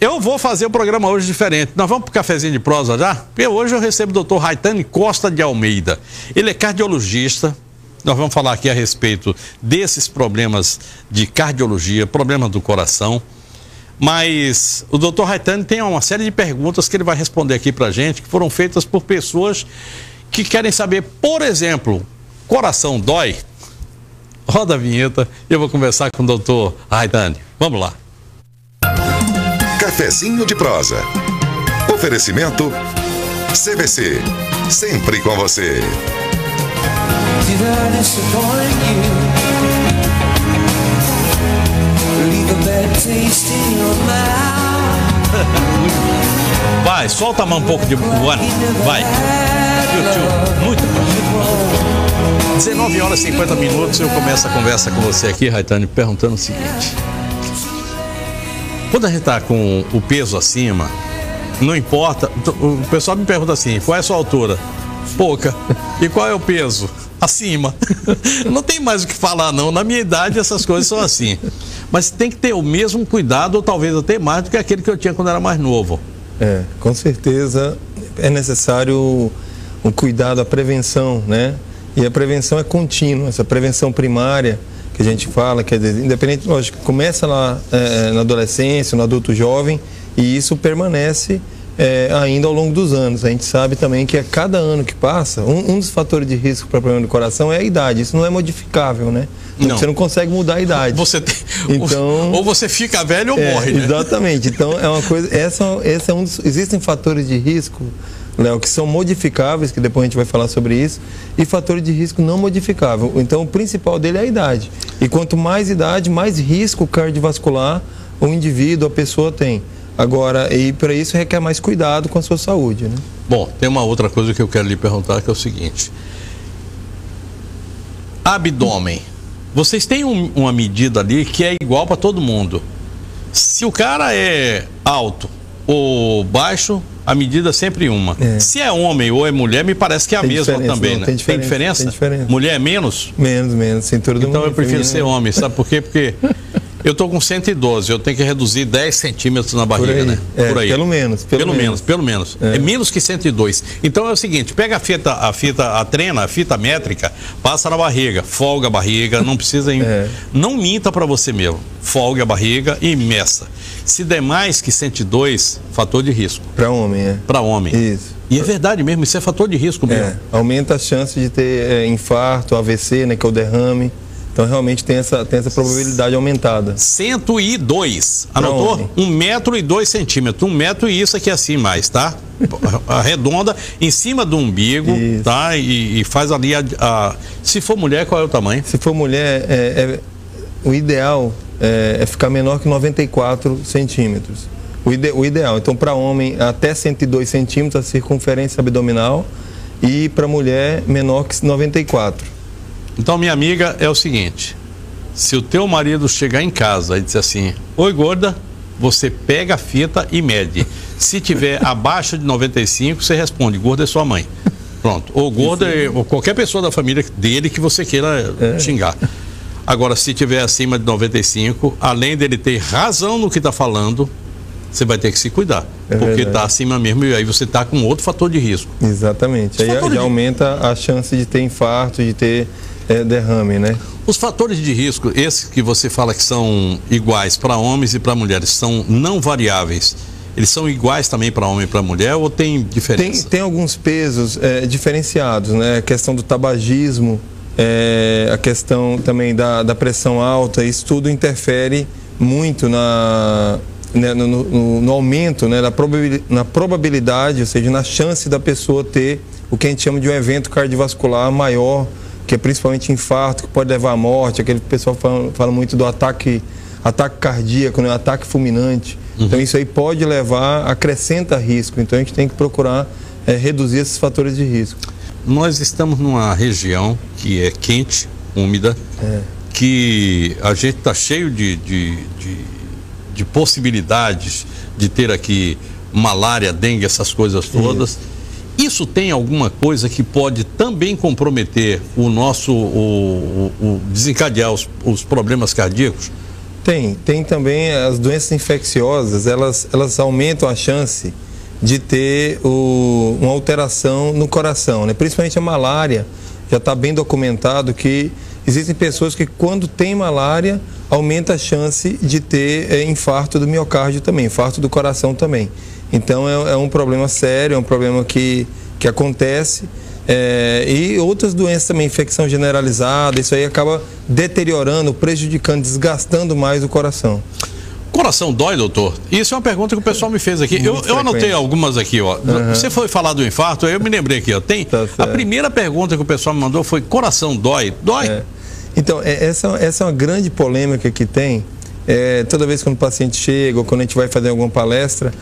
eu vou fazer o programa hoje diferente. Nós vamos para o cafezinho de prosa já? Porque hoje eu recebo o Dr. Raitane Costa de Almeida. Ele é cardiologista. Nós vamos falar aqui a respeito desses problemas de cardiologia, problemas do coração. Mas o Dr. Raitane tem uma série de perguntas que ele vai responder aqui para a gente, que foram feitas por pessoas que querem saber, por exemplo, coração dói? Roda a vinheta e eu vou conversar com o Dr. Raitane. Vamos lá. Cafezinho de prosa. Oferecimento CVC, sempre com você. Vai, solta a mão um pouco de voando. Vai. Muito bom. 19 horas e 50 minutos eu começo a conversa com você aqui, Raitane, perguntando o seguinte. Quando a gente está com o peso acima, não importa, o pessoal me pergunta assim, qual é a sua altura? Pouca. E qual é o peso? Acima. Não tem mais o que falar não, na minha idade essas coisas são assim. Mas tem que ter o mesmo cuidado, ou talvez até mais do que aquele que eu tinha quando era mais novo. Com certeza é necessário um cuidado, a prevenção, né? E a prevenção é contínua, essa prevenção primária que a gente fala, quer dizer, independente, lógico, começa lá na adolescência, no adulto jovem, e isso permanece ainda ao longo dos anos. A gente sabe também que a cada ano que passa, um dos fatores de risco para problema do coração é a idade. Isso não é modificável, né? Não. Você não consegue mudar a idade. Então, ou você fica velho ou morre, né? Exatamente. Então, é uma coisa. Esse é um dos, existem fatores de risco, Léo, que são modificáveis, que depois a gente vai falar sobre isso, e fatores de risco não modificável. Então, o principal dele é a idade. E quanto mais idade, mais risco cardiovascular o indivíduo, a pessoa tem. Agora, e para isso requer mais cuidado com a sua saúde, né? Bom, tem uma outra coisa que eu quero lhe perguntar, que é o seguinte. Abdômen. Vocês têm uma medida ali que é igual para todo mundo. Se o cara é alto ou baixo, a medida é sempre uma. Se é homem ou é mulher, me parece que é a mesma também, né? Tem diferença? Tem diferença. Mulher é menos? Menos. Cintura do então eu prefiro ser homem, sabe por quê? Porque eu tô com 112, eu tenho que reduzir 10 centímetros na barriga, né? Por aí. Pelo menos. Pelo menos. É menos que 102. Então é o seguinte, pega a trena, a fita métrica, passa na barriga, folga a barriga, não precisa não minta para você mesmo. Folga a barriga e meça. Se der mais que 102, fator de risco. Para homem, Para homem. Isso. E é verdade mesmo, isso é fator de risco mesmo. Aumenta as chances de ter infarto, AVC, né, que é o derrame. Então realmente tem essa probabilidade aumentada. 102. Anotou? 1 metro e 2 centímetros. 1 metro e isso aqui assim mais, tá? Arredonda em cima do umbigo, isso. Tá? E faz ali se for mulher, qual é o tamanho? Se for mulher, o ideal é ficar menor que 94 centímetros. O ideal. Então, para homem, até 102 centímetros a circunferência abdominal, e para mulher, menor que 94. Então, minha amiga, é o seguinte, se o teu marido chegar em casa e dizer assim, oi gorda, você pega a fita e mede. Se tiver abaixo de 95, você responde, gorda é sua mãe. Pronto. Ou gorda, ou qualquer pessoa da família dele que você queira xingar. Agora, se tiver acima de 95, além dele ter razão no que está falando, você vai ter que se cuidar, porque está acima mesmo e aí você está com outro fator de risco. Exatamente. Aí aumenta a chance de ter infarto, de ter derrame, né? Os fatores de risco, esses que você fala que são iguais para homens e para mulheres, são não variáveis. Eles são iguais também para homem e para mulher ou tem diferença? Tem alguns pesos diferenciados, né? A questão do tabagismo, a questão também da pressão alta, isso tudo interfere muito no aumento, né, na probabilidade, ou seja, na chance da pessoa ter o que a gente chama de um evento cardiovascular maior, que é principalmente infarto, que pode levar à morte. Aquele pessoal fala muito do ataque cardíaco, né, ataque fulminante. Então isso aí pode acrescenta risco. Então a gente tem que procurar reduzir esses fatores de risco. Nós estamos numa região que é quente, úmida, que a gente está cheio de possibilidades de ter aqui malária, dengue, essas coisas todas. Isso tem alguma coisa que pode também comprometer o nosso, desencadear os problemas cardíacos? Tem também as doenças infecciosas, elas aumentam a chance de ter uma alteração no coração, né? Principalmente a malária. Já está bem documentado que existem pessoas que, quando tem malária, aumenta a chance de ter infarto do miocárdio também, infarto do coração também. Então é um problema sério, é um problema que acontece. E outras doenças também, infecção generalizada, isso aí acaba deteriorando, prejudicando, desgastando mais o coração. Coração dói, doutor? Isso é uma pergunta que o pessoal me fez aqui. Eu anotei algumas aqui, ó. Você foi falar do infarto, eu me lembrei aqui, ó. A primeira pergunta que o pessoal me mandou foi: coração dói? Dói? Então, essa é uma grande polêmica que tem. Toda vez que um paciente chega ou quando a gente vai fazer alguma palestra,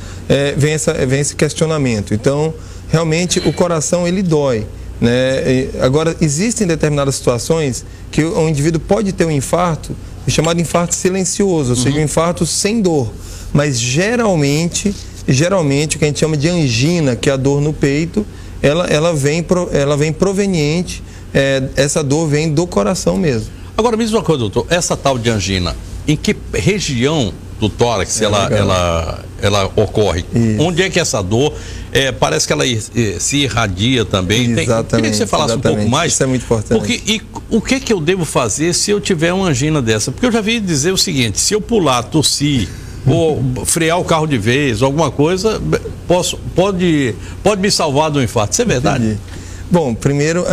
vem esse questionamento. Então, realmente, o coração, ele dói, né? Agora, existem determinadas situações que o indivíduo pode ter um infarto, chamado infarto silencioso, ou seja, um infarto sem dor. Mas geralmente o que a gente chama de angina, que é a dor no peito, ela vem proveniente, essa dor vem do coração mesmo. Agora, me diz uma coisa, doutor, essa tal de angina, em que região do tórax ela ocorre? Isso. Onde é que essa dor, parece que ela se irradia também? Queria que você falasse um pouco mais. Isso é muito importante. Porque, o que eu devo fazer se eu tiver uma angina dessa? Porque eu já vi dizer o seguinte: se eu pular, tossir, ou frear o carro de vez, alguma coisa, pode me salvar do infarto. Isso é verdade? Entendi. Bom, primeiro,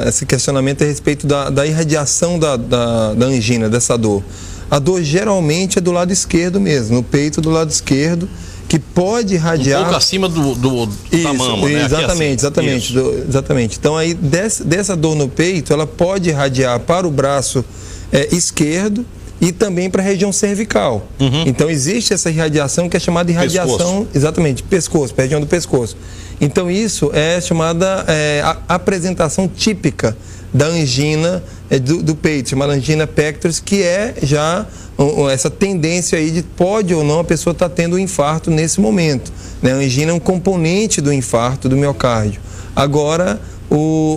esse questionamento é a respeito da irradiação da angina, dessa dor. A dor geralmente é do lado esquerdo mesmo, no peito do lado esquerdo, que pode irradiar... Um pouco acima da mama, né? Exatamente. Então, aí, dessa dor no peito, ela pode irradiar para o braço esquerdo e também para a região cervical. Então, existe essa irradiação que é chamada irradiação... Pescoço. Exatamente, pescoço, para a região do pescoço. Então, isso é chamada apresentação típica da angina do peito, chamada angina pectoris, que é já essa tendência aí de pode ou não a pessoa estar tendo um infarto nesse momento, né? A angina é um componente do infarto do miocárdio. Agora,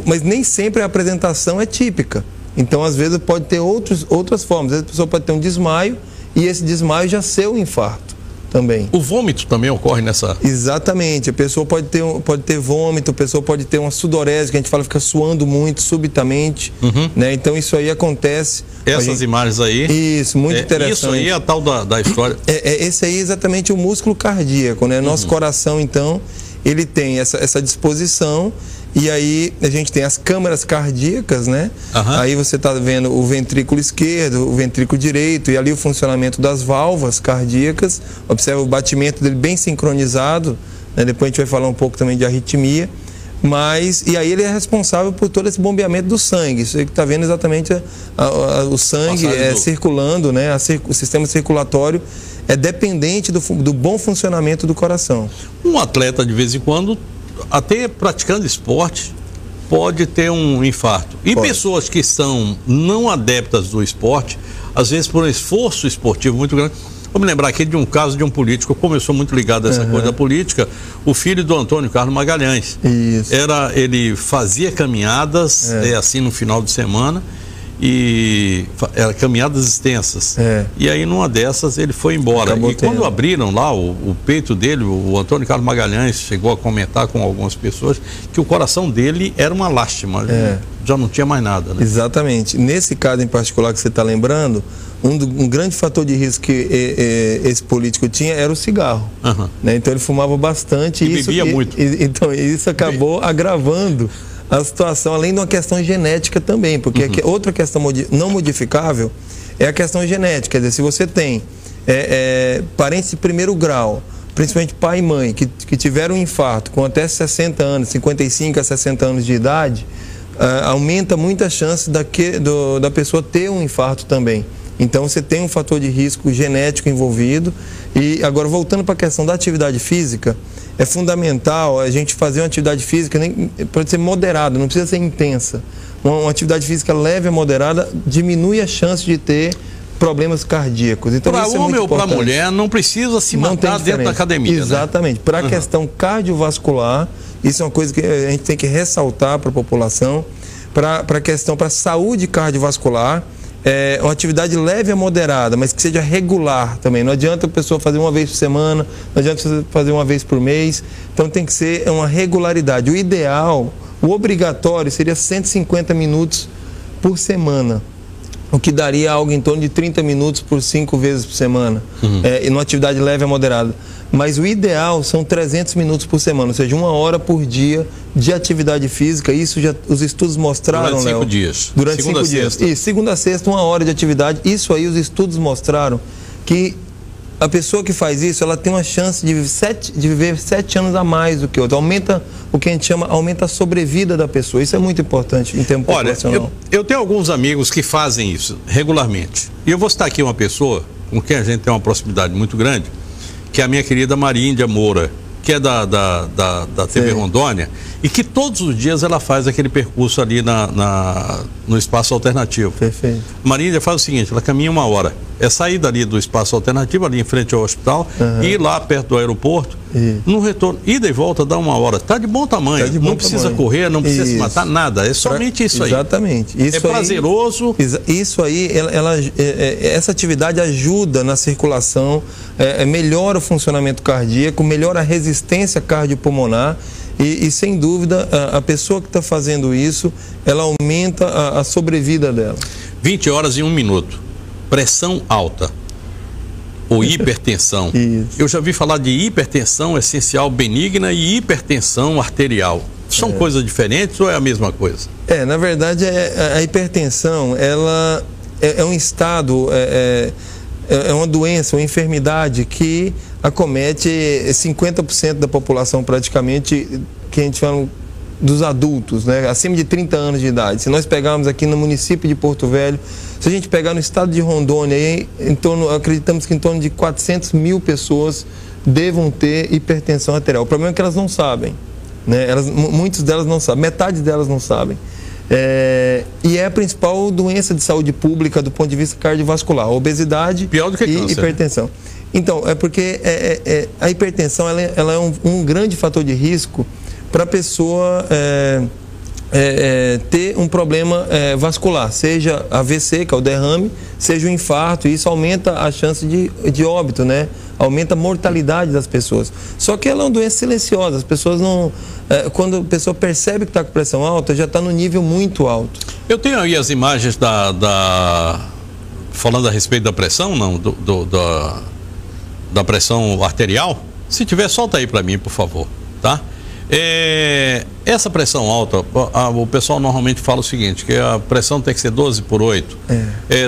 mas nem sempre a apresentação é típica. Então, às vezes, pode ter outras formas. Às vezes a pessoa pode ter um desmaio e esse desmaio já ser um infarto também. O vômito também ocorre nessa... Exatamente, a pessoa pode ter vômito, a pessoa pode ter uma sudorese, que a gente fala, fica suando muito subitamente, né? Então isso aí acontece. Essas imagens aí... Isso, muito interessante. Isso aí é a tal da história... Esse aí é exatamente o músculo cardíaco, né? Nosso coração, então, ele tem essa disposição. E aí a gente tem as câmaras cardíacas, né? Aí você está vendo o ventrículo esquerdo, o ventrículo direito e ali o funcionamento das válvulas cardíacas. Observa o batimento dele bem sincronizado, né? Depois a gente vai falar um pouco também de arritmia. E aí ele é responsável por todo esse bombeamento do sangue. Isso aí que está vendo exatamente o sangue circulando, né? O sistema circulatório é dependente do bom funcionamento do coração. Um atleta, de vez em quando, até praticando esporte, pode ter um infarto. E pessoas que são não adeptas do esporte, às vezes por um esforço esportivo muito grande. Vamos lembrar aqui de um caso de um político, como eu sou muito ligado a essa coisa da política, o filho do Antônio Carlos Magalhães. Isso. Ele fazia caminhadas, assim, no final de semana, e eram caminhadas extensas. E aí numa dessas ele foi embora. Quando abriram lá o peito dele, o Antônio Carlos Magalhães chegou a comentar com algumas pessoas que o coração dele era uma lástima, já não tinha mais nada, né? Exatamente. Nesse caso em particular que você está lembrando, um grande fator de risco que esse político tinha era o cigarro, né? Então ele fumava bastante e bebia muito. Então isso acabou agravando a situação, além de uma questão genética também, porque outra questão não modificável é a questão genética. Quer dizer, se você tem parentes de primeiro grau, principalmente pai e mãe, que tiveram um infarto com até 60 anos, 55 a 60 anos de idade, aumenta muito a chance da pessoa ter um infarto também. Então você tem um fator de risco genético envolvido. E agora, voltando para a questão da atividade física, é fundamental a gente fazer uma atividade física, pode ser moderada, não precisa ser intensa. Uma atividade física leve a moderada diminui a chance de ter problemas cardíacos. Então, para homem ou para mulher, não precisa se matar dentro da academia. Exatamente. Né? Para a questão cardiovascular, isso é uma coisa que a gente tem que ressaltar para a população. Para a questão, para a saúde cardiovascular, uma atividade leve a moderada, mas que seja regular também. Não adianta a pessoa fazer uma vez por semana, não adianta você fazer uma vez por mês. Então tem que ser uma regularidade. O ideal, o obrigatório seria 150 minutos por semana, o que daria algo em torno de 30 minutos por 5 vezes por semana, e numa atividade leve a moderada. Mas o ideal são 300 minutos por semana, ou seja, 1 hora por dia de atividade física. Isso já os estudos mostraram, Durante 5 dias. Durante 5 dias. E segunda a sexta, 1 hora de atividade. Isso aí os estudos mostraram que a pessoa que faz isso, ela tem uma chance de viver 7 anos a mais do que outra. Aumenta o que a gente chama, aumenta a sobrevida da pessoa. Isso é muito importante em termos populacional. Olha, eu tenho alguns amigos que fazem isso regularmente. E eu vou citar aqui uma pessoa com quem a gente tem uma proximidade muito grande, que é a minha querida Marindia Moura, que é da TV Rondônia, e que todos os dias ela faz aquele percurso ali no espaço alternativo. Perfeito. Marindia faz o seguinte, ela caminha 1 hora, é sair dali do espaço alternativo, ali em frente ao hospital, e ir lá perto do aeroporto, no retorno, ida e volta dá 1 hora. Está de bom tamanho, não precisa correr, não precisa se matar, nada, é somente isso aí. Exatamente. Isso é prazeroso. Isso aí, essa atividade ajuda na circulação, melhora o funcionamento cardíaco, melhora a resistência cardiopulmonar e sem dúvida, a pessoa que está fazendo isso, ela aumenta a sobrevida dela. 20 horas e 1 minuto. Pressão alta ou hipertensão. Eu já vi falar de hipertensão essencial benigna e hipertensão arterial. São coisas diferentes ou é a mesma coisa? Na verdade, a hipertensão, ela é um estado, é uma doença, uma enfermidade que acomete 50% da população praticamente, que a gente fala dos adultos, né, acima de 30 anos de idade. Se nós pegarmos aqui no município de Porto Velho, se a gente pegar no estado de Rondônia, acreditamos que em torno de 400 mil pessoas devam ter hipertensão arterial. O problema é que elas não sabem, né? Muitas delas não sabem, metade delas não sabem. E é a principal doença de saúde pública do ponto de vista cardiovascular, obesidade pior do que câncer, hipertensão. Então, é porque a hipertensão ela é um grande fator de risco para a pessoa ter um problema vascular, seja AVC, que é o derrame, seja o infarto, e isso aumenta a chance de óbito, né? Aumenta a mortalidade das pessoas. Só que ela é uma doença silenciosa, as pessoas não... quando a pessoa percebe que está com pressão alta, já está no nível muito alto. Eu tenho aí as imagens falando a respeito da pressão, não? Da pressão arterial. Se tiver, solta aí para mim, por favor, tá? Essa pressão alta, o pessoal normalmente fala o seguinte, que a pressão tem que ser 12/8.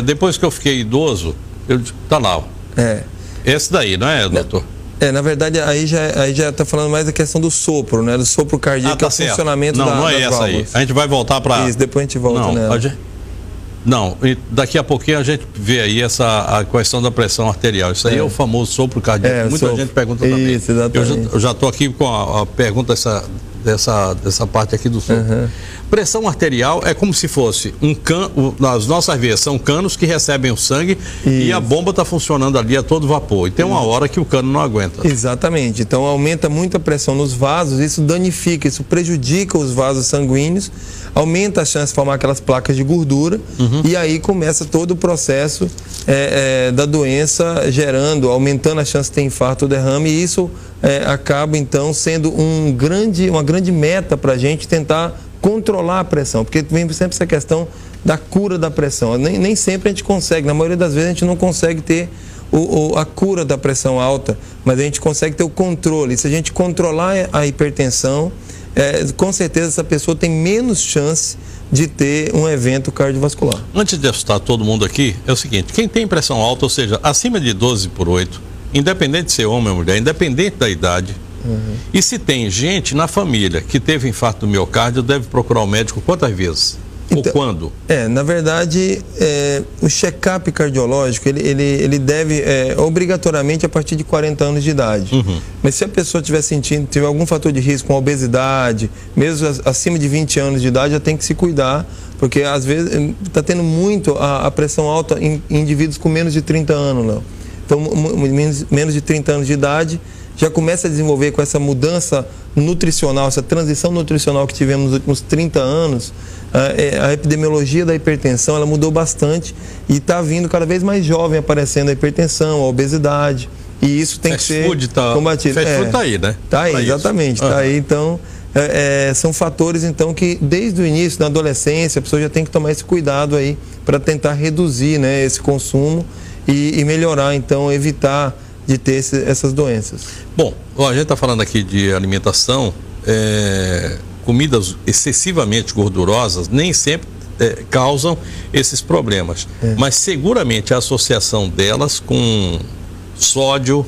Depois que eu fiquei idoso, tá lá, ó. Esse daí, não é, doutor? Na verdade, aí já está falando mais da questão do sopro, né? Do sopro cardíaco, tá o funcionamento das válvulas. Não é essa aí. A gente vai voltar para... Isso, depois a gente volta nela. Não, daqui a pouquinho a gente vê aí a questão da pressão arterial. Isso aí é o famoso sopro cardíaco. Muita gente pergunta também. Isso, exatamente. Eu já estou aqui com a pergunta dessa parte aqui do sopro. Pressão arterial é como se fosse um cano, as nossas veias são canos que recebem o sangue e a bomba está funcionando ali a todo vapor. E tem uma hora que o cano não aguenta. Exatamente. Então aumenta muito a pressão nos vasos, isso danifica, isso prejudica os vasos sanguíneos, aumenta a chance de formar aquelas placas de gordura e aí começa todo o processo da doença aumentando a chance de ter infarto ou derrame, e isso acaba então sendo uma grande meta para a gente tentar controlar a pressão, porque vem sempre essa questão da cura da pressão. Nem sempre a gente consegue, na maioria das vezes a gente não consegue ter a cura da pressão alta, mas a gente consegue ter o controle. Se a gente controlar a hipertensão, com certeza essa pessoa tem menos chance de ter um evento cardiovascular. Antes de assustar todo mundo aqui, é o seguinte, quem tem pressão alta, ou seja, acima de 12/8, independente de ser homem ou mulher, independente da idade, e se tem gente na família que teve infarto do miocárdio, deve procurar o médico quantas vezes? Ou quando? Na verdade, o check-up cardiológico, ele deve obrigatoriamente a partir de 40 anos de idade. Mas se a pessoa tiver algum fator de risco, como obesidade, mesmo acima de 20 anos de idade, já tem que se cuidar, porque às vezes está tendo muito a pressão alta em indivíduos com menos de 30 anos, não. Então, menos de 30 anos de idade, já começa a desenvolver com essa mudança nutricional, essa transição nutricional que tivemos nos últimos 30 anos, a epidemiologia da hipertensão ela mudou bastante e está vindo cada vez mais jovem aparecendo a hipertensão, a obesidade, e isso tem que ser combatido. Fast food está aí, né? Está aí, exatamente, está aí. Então, são fatores então que desde o início, na adolescência, a pessoa já tem que tomar esse cuidado aí para tentar reduzir, né, esse consumo e melhorar, então, evitar de ter essas doenças. Bom, a gente está falando aqui de alimentação, comidas excessivamente gordurosas nem sempre causam esses problemas, mas seguramente a associação delas com sódio,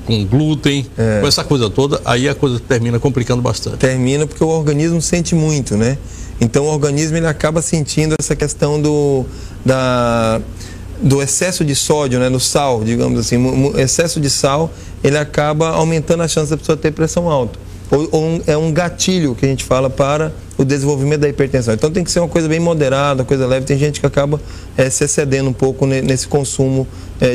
com glúten, com essa coisa toda, aí a coisa termina complicando bastante. Termina porque o organismo sente muito, né? Então o organismo ele acaba sentindo essa questão do excesso de sódio, né, no sal, digamos assim. O excesso de sal, ele acaba aumentando a chance da pessoa ter pressão alta. É um gatilho que a gente fala para o desenvolvimento da hipertensão. Então tem que ser uma coisa bem moderada, coisa leve. Tem gente que acaba se excedendo um pouco nesse consumo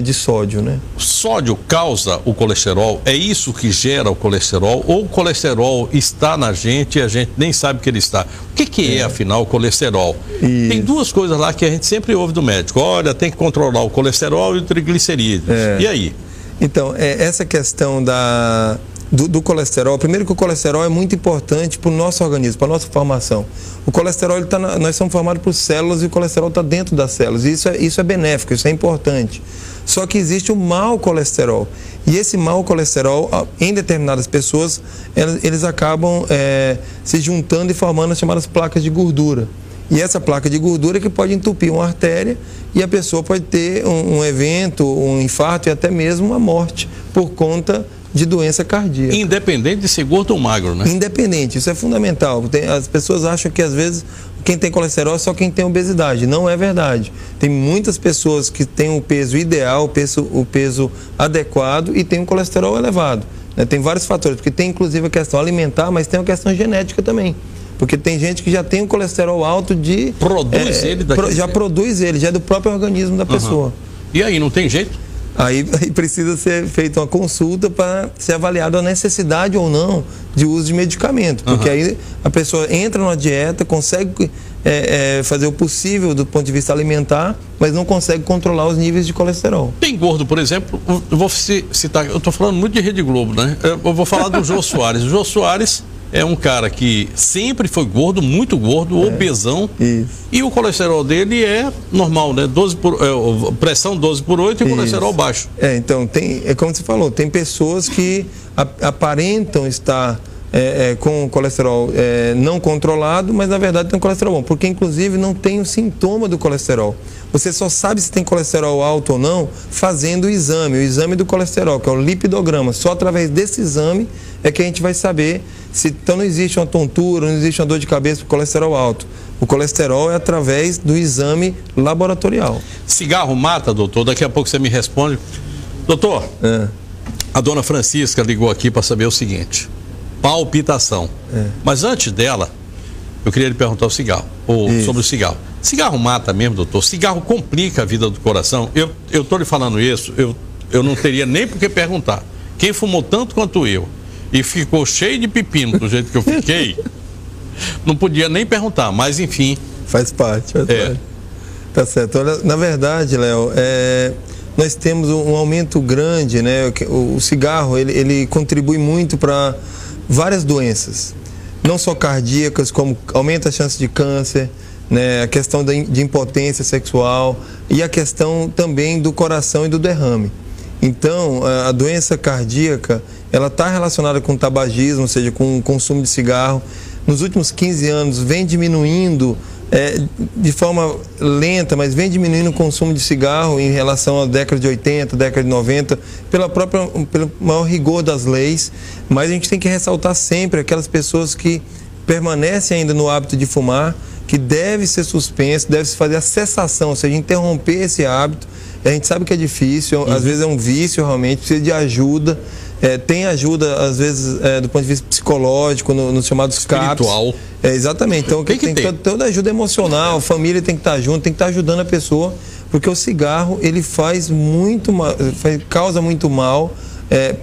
de sódio, né? Sódio causa o colesterol? É isso que gera o colesterol? Ou o colesterol está na gente e a gente nem sabe que ele está? O que é, afinal, o colesterol? Isso. Tem duas coisas lá que a gente sempre ouve do médico. Olha, tem que controlar o colesterol e o triglicerídeos. E aí? Então, essa questão do colesterol, primeiro que o colesterol é muito importante para o nosso organismo, para a nossa formação. O colesterol, nós somos formados por células e o colesterol está dentro das células. E isso é benéfico, isso é importante. Só que existe o mau colesterol. E esse mau colesterol, em determinadas pessoas, eles acabam se juntando e formando as chamadas placas de gordura. E essa placa de gordura que pode entupir uma artéria e a pessoa pode ter um evento, um infarto e até mesmo uma morte por conta de doença cardíaca. Independente de ser gordo ou magro, né? Independente, isso é fundamental. As pessoas acham que às vezes quem tem colesterol é só quem tem obesidade. Não é verdade. Tem muitas pessoas que têm o peso ideal, o peso adequado e têm um colesterol elevado. Né? Tem vários fatores, porque tem inclusive a questão alimentar, mas tem a questão genética também. Porque tem gente que já tem um colesterol alto Produz ele daqui. Já produz ele, já é do próprio organismo da pessoa. E aí, não tem jeito? Aí precisa ser feita uma consulta para ser avaliada a necessidade ou não de uso de medicamento. Porque aí a pessoa entra numa dieta, consegue fazer o possível do ponto de vista alimentar, mas não consegue controlar os níveis de colesterol. Tem gordo, por exemplo, eu vou citar, eu estou falando muito de Rede Globo, né? Eu vou falar do Jô Soares. O Jô Soares é um cara que sempre foi gordo, muito gordo, obesão. Isso. E o colesterol dele é normal, né? Pressão 12/8 e o colesterol baixo. Então, é como você falou, tem pessoas que aparentam estar com o colesterol não controlado, mas na verdade tem um colesterol bom, porque inclusive não tem o sintoma do colesterol. Você só sabe se tem colesterol alto ou não fazendo o exame do colesterol, que é o lipidograma. Só através desse exame é que a gente vai saber se então não existe uma tontura, não existe uma dor de cabeça por colesterol alto. O colesterol é através do exame laboratorial. Cigarro mata, doutor? Daqui a pouco você me responde. Doutor, a dona Francisca ligou aqui para saber o seguinte: palpitação. Mas antes dela, eu queria lhe perguntar sobre o cigarro. Cigarro mata mesmo, doutor? Cigarro complica a vida do coração? Eu estou lhe falando isso, eu não teria nem por que perguntar. Quem fumou tanto quanto eu e ficou cheio de pepino do jeito que eu fiquei, não podia nem perguntar, mas enfim. Faz parte. Tá certo. Olha, na verdade, Léo, nós temos um aumento grande, né? O cigarro, ele contribui muito para várias doenças, não só cardíacas, como aumenta a chance de câncer, né? A questão de impotência sexual e a questão também do coração e do derrame. Então, a doença cardíaca, ela está relacionada com o tabagismo, ou seja, com o consumo de cigarro. Nos últimos 15 anos vem diminuindo de forma lenta, mas vem diminuindo o consumo de cigarro em relação à década de 80, década de 90, pelo maior rigor das leis. Mas a gente tem que ressaltar sempre aquelas pessoas que permanecem ainda no hábito de fumar, que deve ser suspenso, deve se fazer a cessação, ou seja, interromper esse hábito. A gente sabe que é difícil, às vezes é um vício realmente, precisa de ajuda. Tem ajuda, às vezes, do ponto de vista psicológico, nos chamados CAPs. Espiritual. Exatamente. Então, tem toda ajuda emocional, a família tem que estar junto, tem que estar ajudando a pessoa, porque o cigarro, ele faz muito mal, causa muito mal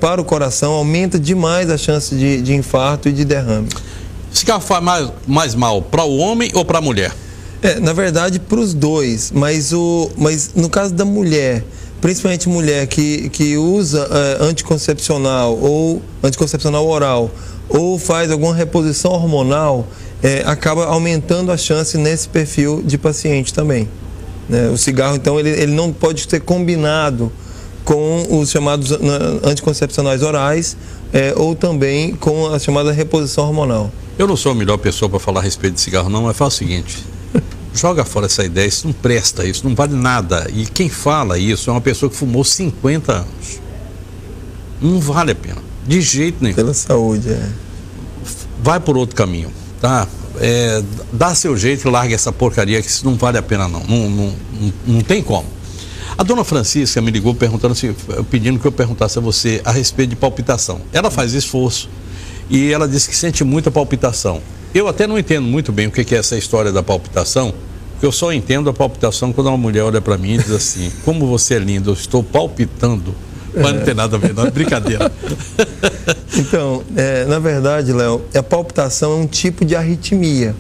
para o coração, aumenta demais a chance de infarto e de derrame. Cigarro faz mais mal para o homem ou para a mulher? Na verdade, para os dois, mas no caso da mulher, principalmente mulher que usa anticoncepcional ou anticoncepcional oral, ou faz alguma reposição hormonal, acaba aumentando a chance nesse perfil de paciente também. O cigarro, então, ele não pode ser combinado com os chamados anticoncepcionais orais ou também com a chamada reposição hormonal. Eu não sou a melhor pessoa para falar a respeito de cigarro, não, mas fala o seguinte: joga fora essa ideia, isso não presta, isso não vale nada. E quem fala isso é uma pessoa que fumou 50 anos. Não vale a pena, de jeito nenhum. Pela saúde, Vai por outro caminho, tá? Dá seu jeito e larga essa porcaria, que isso não vale a pena, não. Não tem como. A dona Francisca me ligou pedindo que eu perguntasse a você a respeito de palpitação. Ela faz esforço e ela disse que sente muita palpitação. Eu até não entendo muito bem o que é essa história da palpitação, porque eu só entendo a palpitação quando uma mulher olha para mim e diz assim: como você é lindo, eu estou palpitando. Mas não tem nada a ver, não, é brincadeira. Então, na verdade, Léo, a palpitação é um tipo de arritmia.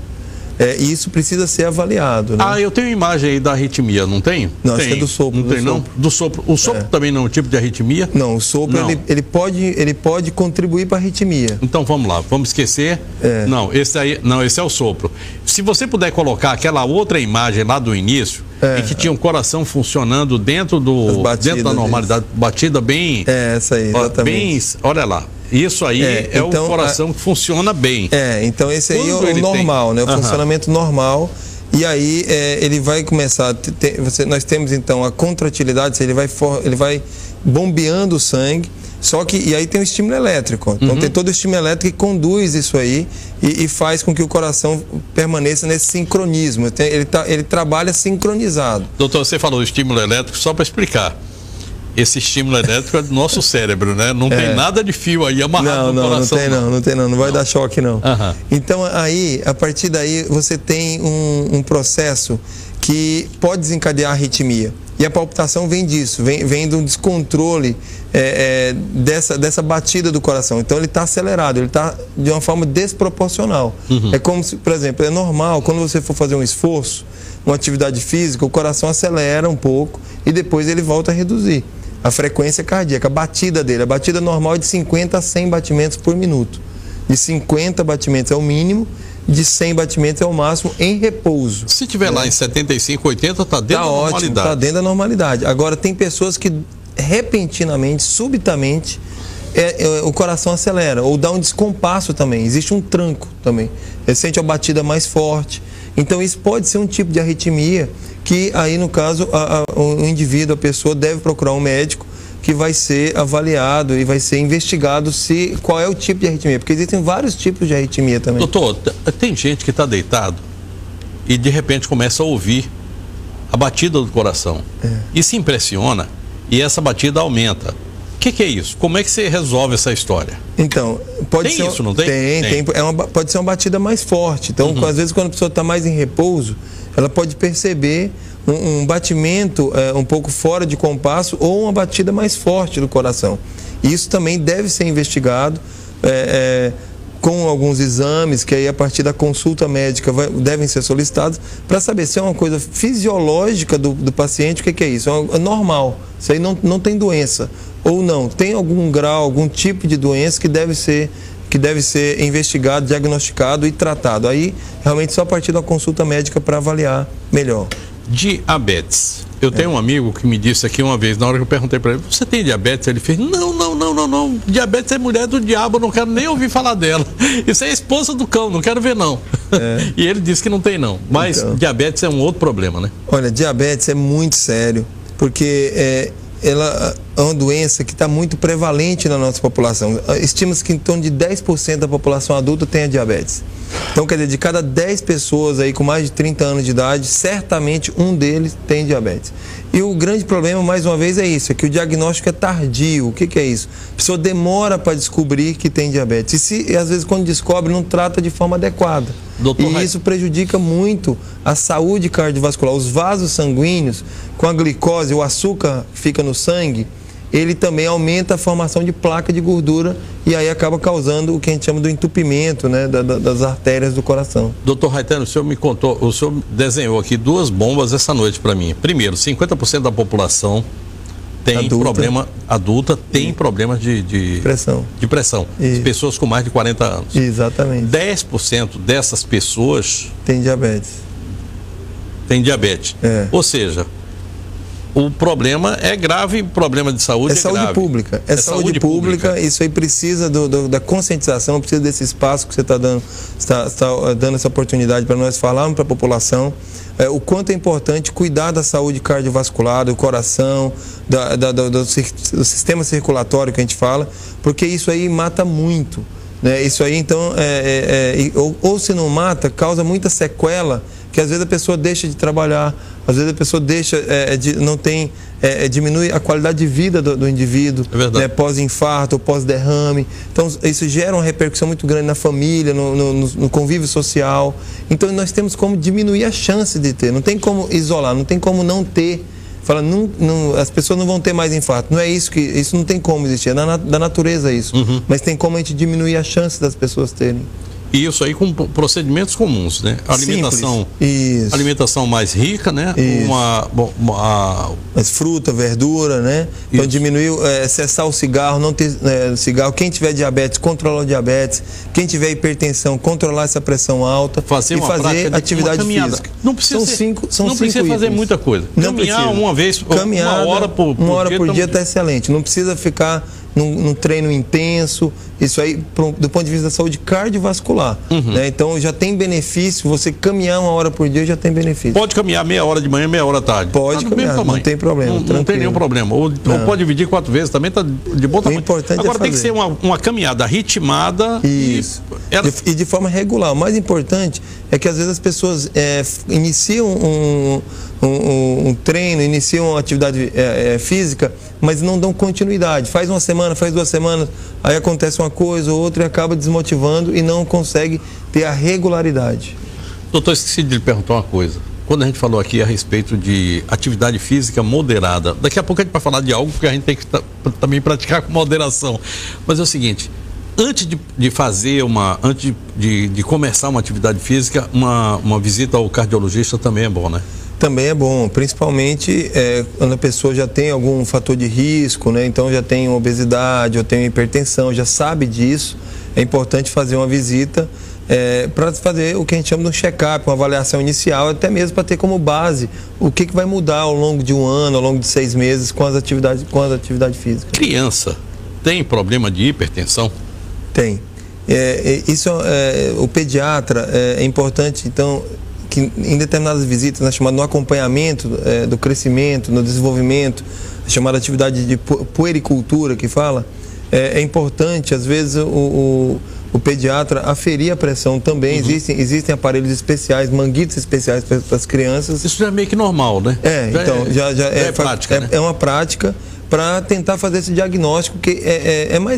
E isso precisa ser avaliado, né? Eu tenho imagem aí da arritmia, não tenho? Não, acho que é do sopro. Não tem, não? Do sopro. O sopro também não é um tipo de arritmia? Não, o sopro ele pode contribuir para a arritmia. Então vamos lá, vamos esquecer. Não, esse é o sopro. Se você puder colocar aquela outra imagem lá do início, em que tinha um coração funcionando dentro da normalidade, batida bem. Essa aí, exatamente. Olha lá. Isso aí então, o coração que funciona bem. Então esse aí é o normal, né? O funcionamento normal. E aí ele vai começar, nós temos então a contratilidade, ele vai bombeando o sangue, e aí tem o estímulo elétrico. Então tem todo o estímulo elétrico que conduz isso aí e faz com que o coração permaneça nesse sincronismo. Ele trabalha sincronizado. Doutor, você falou estímulo elétrico, só para explicar. Esse estímulo elétrico é do nosso cérebro, né? Não tem nada de fio aí amarrado no coração. Não vai dar choque, não. Então, aí, a partir daí, você tem um processo que pode desencadear a arritmia. E a palpitação vem disso, vem do descontrole dessa batida do coração. Então, ele está acelerado, ele está de uma forma desproporcional. É como se, por exemplo, é normal, quando você for fazer um esforço, uma atividade física, o coração acelera um pouco e depois ele volta a reduzir a frequência cardíaca, a batida dele. A batida normal é de 50 a 100 batimentos por minuto. De 50 batimentos é o mínimo, de 100 batimentos é o máximo em repouso. Se tiver lá em 75, 80, está dentro da normalidade. Está dentro da normalidade. Agora, tem pessoas que repentinamente, subitamente, o coração acelera ou dá um descompasso também. Existe um tranco também. Ele sente a batida mais forte. Então, isso pode ser um tipo de arritmia que aí, no caso, o indivíduo, a pessoa deve procurar um médico que vai ser avaliado e vai ser investigado qual é o tipo de arritmia, porque existem vários tipos de arritmia também. Doutor, tem gente que está deitado e de repente começa a ouvir a batida do coração e se impressiona e essa batida aumenta. O que é isso? Como é que você resolve essa história? Então, pode ser isso, não tem? Tem. Pode ser uma batida mais forte. Então, às vezes, quando a pessoa está mais em repouso, ela pode perceber um batimento um pouco fora de compasso ou uma batida mais forte do coração. Isso também deve ser investigado com alguns exames que aí, a partir da consulta médica, devem ser solicitados para saber se é uma coisa fisiológica do paciente. O que é isso? É normal. Isso aí não tem doença. Ou não, tem algum grau, algum tipo de doença que deve ser investigado, diagnosticado e tratado. Aí, realmente, só a partir da consulta médica para avaliar melhor. Diabetes. Eu tenho um amigo que me disse aqui uma vez, na hora que eu perguntei para ele: você tem diabetes? Ele fez: não. Diabetes é mulher do diabo, eu não quero nem ouvir falar dela. Isso é a esposa do cão, não quero ver, não. E ele disse que não tem, não. Mas então, diabetes é um outro problema, né? Olha, diabetes é muito sério, porque ela é uma doença que está muito prevalente na nossa população. Estima-se que em torno de 10% da população adulta tem a diabetes. Então, quer dizer, de cada 10 pessoas aí com mais de 30 anos de idade, certamente um deles tem diabetes. E o grande problema, mais uma vez, é isso, é que o diagnóstico é tardio. O que é isso? A pessoa demora para descobrir que tem diabetes. E às vezes, quando descobre, não trata de forma adequada. E isso prejudica muito a saúde cardiovascular. Os vasos sanguíneos, com a glicose, o açúcar fica no sangue, ele também aumenta a formação de placa de gordura e aí acaba causando o que a gente chama do entupimento, né, das artérias do coração. Doutor Raitano, o senhor me contou, o senhor desenhou aqui 2 bombas essa noite para mim. Primeiro, 50% da população tem problema, adulta, tem problemas de pressão. As pessoas com mais de 40 anos. Exatamente. 10% dessas pessoas tem diabetes. Ou seja, o problema é grave, problema de saúde é grave. Pública. É saúde pública. Isso aí precisa da conscientização, precisa desse espaço que você está dando, dando essa oportunidade para nós falarmos para a população. O quanto é importante cuidar da saúde cardiovascular, do coração, do sistema circulatório que a gente fala, porque isso aí mata muito, né? Isso aí, então, ou se não mata, causa muita sequela, que às vezes a pessoa deixa de trabalhar, às vezes a pessoa diminui a qualidade de vida do indivíduo, né, pós-infarto ou pós-derrame. Então, isso gera uma repercussão muito grande na família, no convívio social. Então, nós temos como diminuir a chance de ter. Não tem como isolar, não tem como não ter. Fala, as pessoas não vão ter mais infarto. Não é isso isso não tem como existir. É da natureza isso. Mas tem como a gente diminuir a chance das pessoas terem. E isso aí com procedimentos comuns, né? Alimentação mais rica, né? Mais fruta, verdura, né? Então diminuir, cessar o cigarro, não ter cigarro. Quem tiver diabetes, controlar o diabetes. Quem tiver hipertensão, controlar essa pressão alta. Fazer atividade física. Não precisa fazer muita coisa. Caminhar uma vez, uma hora por dia está excelente. Não precisa ficar num treino intenso. Isso aí, do ponto de vista da saúde cardiovascular. Né? Então, já tem benefício. Você caminhar 1 hora por dia já tem benefício. Pode caminhar meia hora de manhã, meia hora à tarde. Pode caminhar, não tem problema. Não tem nenhum problema. Ou pode dividir 4 vezes, também está de bom tamanho. Agora tem que ser uma caminhada ritmada. Isso. E de forma regular. O mais importante é que às vezes as pessoas iniciam um treino, iniciam uma atividade física, mas não dão continuidade. Faz 1 semana, faz 2 semanas, aí acontece uma coisa ou outra e acaba desmotivando e não consegue ter a regularidade. Doutor, esqueci de lhe perguntar uma coisa. Quando a gente falou aqui a respeito de atividade física moderada, daqui a pouco a gente vai falar de algo que a gente tem que também praticar com moderação. Mas é o seguinte, antes de começar uma atividade física, uma visita ao cardiologista também é bom, né? Também é bom, principalmente quando a pessoa já tem algum fator de risco, né? Então já tem obesidade, ou tem hipertensão, já sabe disso. É importante fazer uma visita para fazer o que a gente chama de um check-up, uma avaliação inicial, até mesmo para ter como base o que vai mudar ao longo de 1 ano, ao longo de 6 meses com a atividade física. Criança tem problema de hipertensão? Tem. O pediatra é importante, então, que em determinadas visitas, né, chamado no acompanhamento do crescimento, no desenvolvimento, a chamada atividade de puericultura que fala, é importante, às vezes, o pediatra aferir a pressão também. Existem aparelhos especiais, manguitos especiais para as crianças. Isso já é meio que normal, né? Prática, né? É uma prática para tentar fazer esse diagnóstico, que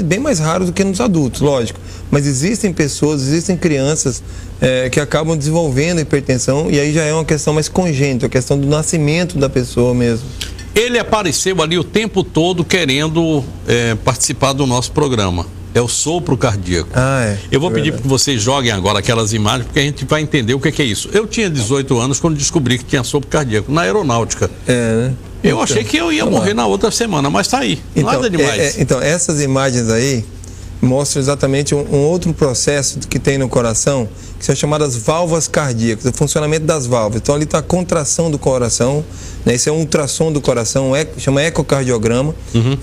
bem mais raro do que nos adultos, lógico. Mas existem pessoas, existem crianças que acabam desenvolvendo hipertensão, e aí já é uma questão mais congênita, a questão do nascimento da pessoa mesmo. Ele apareceu ali o tempo todo querendo participar do nosso programa. É o sopro cardíaco. Eu vou pedir para que vocês joguem agora aquelas imagens, porque a gente vai entender o que é isso. Eu tinha 18 anos quando descobri que tinha sopro cardíaco na aeronáutica. Né? Eu achei que eu ia morrer na outra semana, mas tá aí. Nada demais. Então, essas imagens aí mostram exatamente um outro processo que tem no coração, que são chamadas válvulas cardíacas, o funcionamento das válvulas. Então, ali está a contração do coração, né? Esse é um ultrassom do coração, chama ecocardiograma.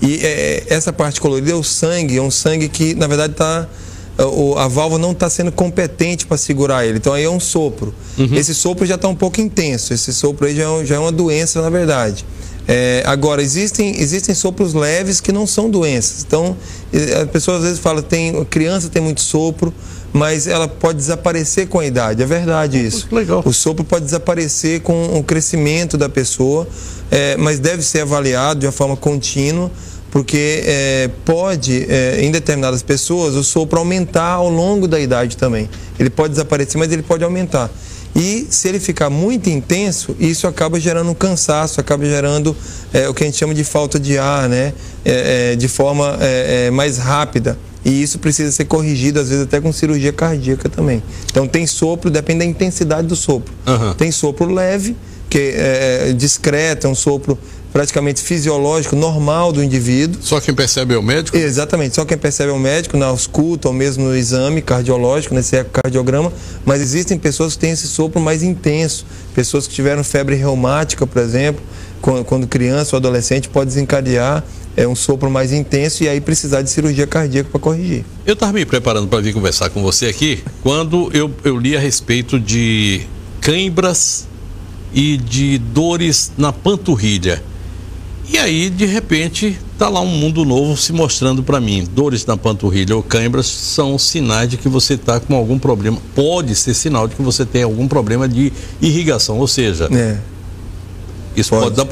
E essa parte colorida é o sangue, é um sangue que, na verdade, a válvula não está sendo competente para segurar ele. Então, aí é um sopro. Esse sopro já está um pouco intenso, esse sopro aí já é uma doença, na verdade. Agora, existem sopros leves que não são doenças. Então, a pessoa às vezes fala, a criança tem muito sopro, mas ela pode desaparecer com a idade. É verdade isso. Legal. O sopro pode desaparecer com o crescimento da pessoa, mas deve ser avaliado de uma forma contínua, porque pode, em determinadas pessoas, o sopro aumentar ao longo da idade também. Ele pode desaparecer, mas ele pode aumentar. E se ele ficar muito intenso, isso acaba gerando um cansaço, acaba gerando o que a gente chama de falta de ar, né? De forma mais rápida. E isso precisa ser corrigido, às vezes até com cirurgia cardíaca também. Então tem sopro, depende da intensidade do sopro. Tem sopro leve, que é discreto, é um sopro praticamente fisiológico, normal do indivíduo. Só quem percebe é o médico? Exatamente, só quem percebe é o médico, na ausculta ou mesmo no exame cardiológico, nesse ecocardiograma, mas existem pessoas que têm esse sopro mais intenso, pessoas que tiveram febre reumática, por exemplo, quando criança ou adolescente, pode desencadear um sopro mais intenso e aí precisar de cirurgia cardíaca para corrigir. Eu estava me preparando para vir conversar com você aqui, quando eu li a respeito de cãibras e de dores na panturrilha. E aí, de repente, está lá um mundo novo se mostrando para mim. Dores na panturrilha ou cãibras são sinais de que você está com algum problema. Pode ser sinal de que você tem algum problema de irrigação, ou seja, isso pode dar...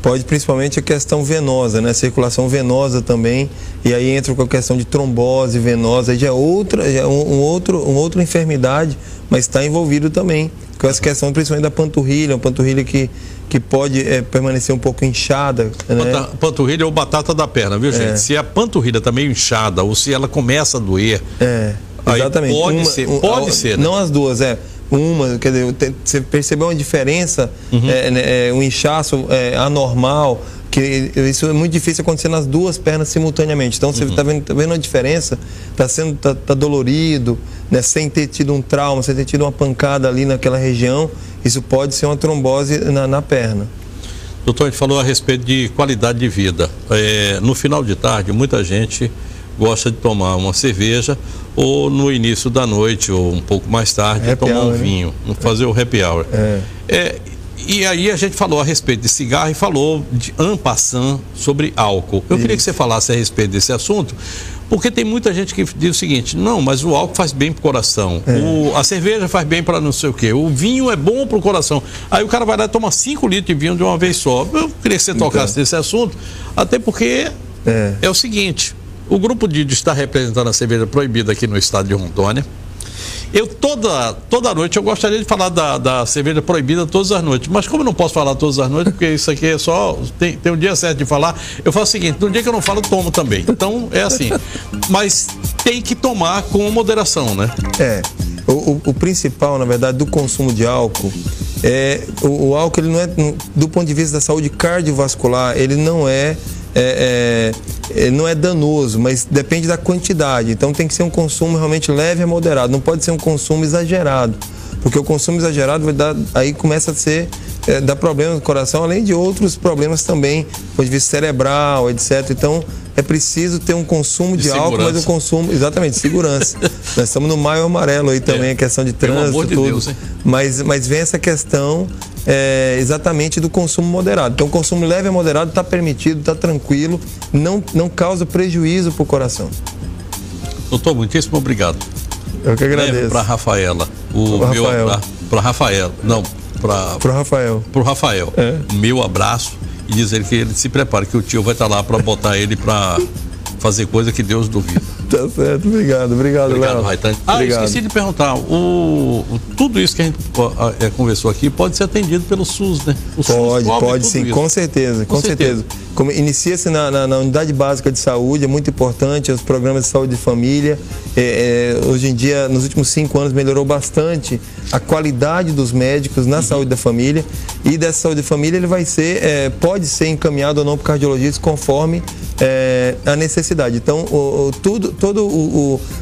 Pode, principalmente a questão venosa, né? Circulação venosa também, e aí entra com a questão de trombose venosa, aí já é outra enfermidade, mas está envolvido também com essa questão principalmente da panturrilha, uma panturrilha que pode permanecer um pouco inchada, né? Panturrilha ou batata da perna, viu, gente? Se a panturrilha está meio inchada ou se ela começa a doer, exatamente. Aí pode ser, né? Não as duas, quer dizer, você percebeu uma diferença, um inchaço anormal, que isso é muito difícil acontecer nas duas pernas simultaneamente. Então você está vendo a diferença, tá dolorido, né, sem ter tido um trauma, sem ter tido uma pancada ali naquela região, isso pode ser uma trombose na perna. Doutor, a gente falou a respeito de qualidade de vida. No final de tarde, muita gente gosta de tomar uma cerveja ou no início da noite ou um pouco mais tarde tomar um vinho, fazer o happy hour. E aí a gente falou a respeito de cigarro e falou de en passant sobre álcool. Eu queria que você falasse a respeito desse assunto, porque tem muita gente que diz o seguinte: não, mas o álcool faz bem pro coração, a cerveja faz bem para não sei o quê, o vinho é bom pro coração. Aí o cara vai lá e toma 5 litros de vinho de uma vez só. Eu queria que você tocasse nesse assunto, até porque é o seguinte: o grupo de está representando a cerveja proibida aqui no estado de Rondônia. Eu toda noite eu gostaria de falar da cerveja proibida todas as noites, mas como eu não posso falar todas as noites, porque isso aqui é só tem um dia certo de falar, eu faço o seguinte: no dia que eu não falo, eu tomo também. Então é assim, mas tem que tomar com moderação, né? O principal, na verdade, do consumo de álcool o álcool, ele não é, do ponto de vista da saúde cardiovascular, ele não é danoso, mas depende da quantidade. Então tem que ser um consumo realmente leve e moderado, não pode ser um consumo exagerado, porque o consumo exagerado aí começa a dar problemas no coração, além de outros problemas também, do ponto de vista cerebral, etc. Então é preciso ter um consumo de álcool, mas um consumo, exatamente, de segurança. Nós estamos no Maio Amarelo aí também, a questão de trânsito, tudo. Deus, mas vem essa questão exatamente do consumo moderado. Então o consumo leve e moderado está permitido, está tranquilo, não causa prejuízo para o coração. Doutor, muitíssimo obrigado. Eu que agradeço. Para Rafaela, para Rafael, não, para o Rafael, meu abraço, e dizer que ele se prepare, que o tio vai estar lá para botar ele para fazer coisa que Deus duvida. Tá certo, obrigado, Léo. Raitan. Esqueci de perguntar, tudo isso que a gente conversou aqui pode ser atendido pelo SUS, né? Pode sim, com certeza. Inicia-se na unidade básica de saúde, é muito importante, os programas de saúde de família. Hoje em dia, nos últimos 5 anos, melhorou bastante a qualidade dos médicos na saúde da família, e dessa saúde de família ele vai pode ser encaminhado ou não para o cardiologista conforme a necessidade. Então,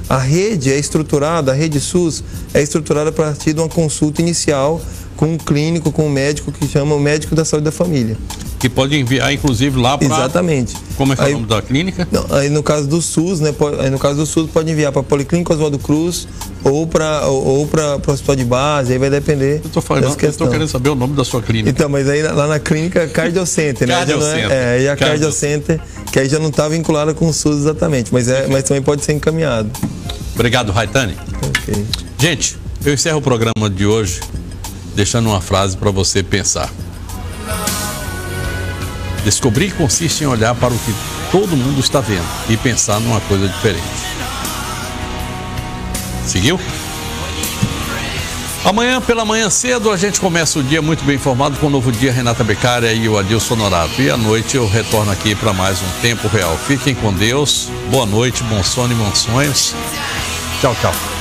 a rede é estruturada, a rede SUS é estruturada a partir de uma consulta inicial com um clínico, com um médico que chama o médico da saúde da família. Que pode enviar, inclusive, lá para... Exatamente. Como é que é o nome da clínica? Não, aí no caso do SUS, né? Pode enviar para a Policlínica Oswaldo Cruz ou para o hospital de base, aí vai depender. Eu estou querendo saber o nome da sua clínica. Então, mas aí lá na clínica Cardiocenter, né? Aí a Cardiocenter, que aí já não está vinculada com o SUS exatamente, mas também pode ser encaminhado. Obrigado, Raitani. Ok. Gente, eu encerro o programa de hoje deixando uma frase para você pensar. Descobrir consiste em olhar para o que todo mundo está vendo e pensar numa coisa diferente. Seguiu? Amanhã, pela manhã cedo, a gente começa o dia muito bem informado com o Novo Dia, Renata Beccaria e o Adilson Honorato. E à noite eu retorno aqui para mais um Tempo Real. Fiquem com Deus, boa noite, bom sono e bons sonhos. Tchau, tchau.